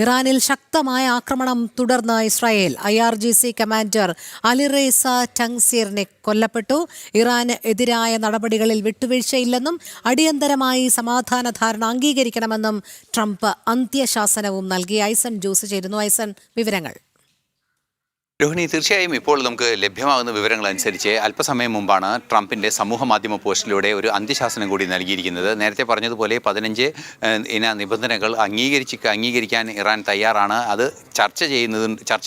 ഇറാനിൽ ശക്തമായ ആക്രമണം തുടർന്ന് ഇസ്രായേൽ. IRGC കമാൻഡർ അലിറേസ ടങ്സീറിനെ കൊല്ലപ്പെട്ടു. ഇറാന് എതിരായ നടപടികളിൽ വിട്ടുവീഴ്ചയില്ലെന്നും അടിയന്തരമായി സമാധാന ധാരണ അംഗീകരിക്കണമെന്നും ട്രംപ് അന്ത്യശാസനവും നൽകി. ഐസൻ ജോസ് ചേരുന്നു. ഐസൻ, വിവരങ്ങൾ. രോഹിണി, തീർച്ചയായും ഇപ്പോൾ നമുക്ക് ലഭ്യമാകുന്ന വിവരങ്ങൾ അനുസരിച്ച് അല്പസമയം മുമ്പാണ് ട്രംപിൻ്റെ സമൂഹ മാധ്യമ പോസ്റ്റിലൂടെ ഒരു അന്ത്യശാസനം കൂടി നൽകിയിരിക്കുന്നത്. നേരത്തെ പറഞ്ഞതുപോലെ 15 ഇന നിബന്ധനകൾ അംഗീകരിക്കാൻ ഇറാൻ തയ്യാറാണ്. അത് ചർച്ച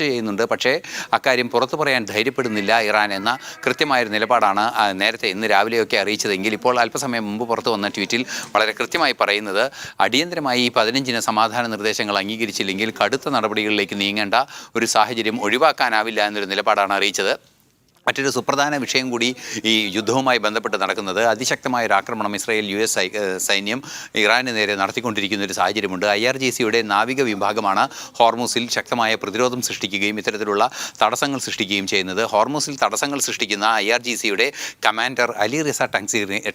ചെയ്യുന്നുണ്ട്. പക്ഷേ അക്കാര്യം പുറത്തു പറയാൻ ധൈര്യപ്പെടുന്നില്ല ഇറാൻ എന്ന കൃത്യമായൊരു നിലപാടാണ് നേരത്തെ ഇന്ന് രാവിലെയൊക്കെ അറിയിച്ചതെങ്കിൽ ഇപ്പോൾ അല്പസമയം മുമ്പ് പുറത്തു വന്ന ട്വീറ്റിൽ വളരെ കൃത്യമായി പറയുന്നത് അടിയന്തരമായി ഈ 15 സമാധാന നിർദ്ദേശങ്ങൾ അംഗീകരിച്ചില്ലെങ്കിൽ കടുത്ത നടപടികളിലേക്ക് നീങ്ങേണ്ട ഒരു സാഹചര്യം ഒഴിവാക്കാനാവില്ല എന്നൊരു നിലപാടാണ് അറിയിച്ചത്. മറ്റൊരു സുപ്രധാന വിഷയം കൂടി ഈ യുദ്ധവുമായി ബന്ധപ്പെട്ട് നടക്കുന്നത് അതിശക്തമായ ഒരു ആക്രമണം ഇസ്രായേൽ US സൈന്യം ഇറാന് നേരെ നടത്തിക്കൊണ്ടിരിക്കുന്ന ഒരു സാഹചര്യമുണ്ട്. IRGCയുടെ നാവിക വിഭാഗമാണ് ഹോർമൂസിൽ ശക്തമായ പ്രതിരോധം സൃഷ്ടിക്കുകയും ഇത്തരത്തിലുള്ള തടസ്സങ്ങൾ സൃഷ്ടിക്കുകയും ചെയ്യുന്നത്. ഹോർമൂസിൽ തടസ്സങ്ങൾ സൃഷ്ടിക്കുന്ന IRGCയുടെ കമാൻഡർ അലിറേസ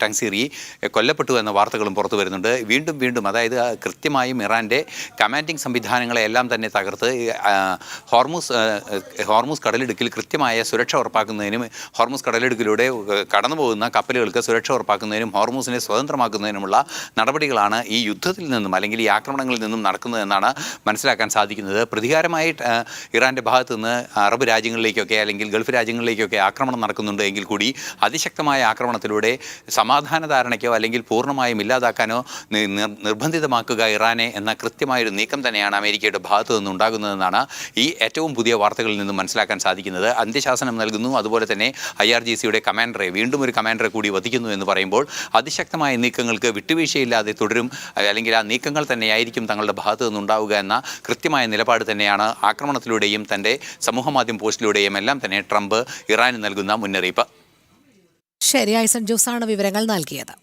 ടങ്സീറി കൊല്ലപ്പെട്ടു എന്ന വാർത്തകളും പുറത്തു വരുന്നുണ്ട്. വീണ്ടും അതായത് കൃത്യമായും ഇറാൻ്റെ കമാൻഡിംഗ് സംവിധാനങ്ങളെല്ലാം തന്നെ തകർത്ത് ഹോർമൂസ് കടലിടുക്കിൽ കൃത്യമായ സുരക്ഷ ഉറപ്പാക്കുന്ന ഹോർമൂസ് കടലിടുക്കിലൂടെ കടന്നു പോകുന്ന കപ്പലുകൾക്ക് സുരക്ഷ ഉറപ്പാക്കുന്നതിനും ഹോർമൂസിനെ സ്വതന്ത്രമാക്കുന്നതിനുമുള്ള നടപടികളാണ് ഈ യുദ്ധത്തിൽ നിന്നും അല്ലെങ്കിൽ ഈ ആക്രമണങ്ങളിൽ നിന്നും നടക്കുന്നതെന്നാണ് മനസ്സിലാക്കാൻ സാധിക്കുന്നത്. പ്രതികാരമായി ഇറാൻ്റെ ഭാഗത്തു നിന്ന് അറബ് രാജ്യങ്ങളിലേക്കൊക്കെ അല്ലെങ്കിൽ ഗൾഫ് രാജ്യങ്ങളിലേക്കൊക്കെ ആക്രമണം നടക്കുന്നുണ്ട് എങ്കിൽ കൂടി അതിശക്തമായ ആക്രമണത്തിലൂടെ സമാധാന ധാരണയ്ക്കോ അല്ലെങ്കിൽ പൂർണ്ണമായും ഇല്ലാതാക്കാനോ നിർബന്ധിതമാക്കുക ഇറാനെ എന്ന കൃത്യമായൊരു നീക്കം തന്നെയാണ് അമേരിക്കയുടെ ഭാഗത്തു നിന്നുണ്ടാകുന്നതെന്നാണ് ഈ ഏറ്റവും പുതിയ വാർത്തകളിൽ നിന്നും മനസ്സിലാക്കാൻ സാധിക്കുന്നത്. അന്ത്യശാസനം നൽകുന്നു, അതുപോലെ തന്നെ IRGCയുടെ വീണ്ടും ഒരു കമാൻഡറെ കൂടി വധിക്കുന്നു എന്ന് പറയുമ്പോൾ അതിശക്തമായ നീക്കങ്ങൾക്ക് വിട്ടുവീഴ്ചയില്ലാതെ തുടരും, അല്ലെങ്കിൽ ആ നീക്കങ്ങൾ തന്നെയായിരിക്കും തങ്ങളുടെ ഭാഗത്തു നിന്നുണ്ടാവുക എന്ന കൃത്യമായ നിലപാട് തന്നെയാണ് ആക്രമണത്തിലൂടെയും തൻ്റെ സമൂഹമാധ്യമ പോസ്റ്റിലൂടെയും എല്ലാം തന്നെ ട്രംപ് ഇറാന് നൽകുന്ന മുന്നറിയിപ്പ്. ശരി, ഐസൻ ജോസാണ് വിവരങ്ങൾ നൽകിയത്.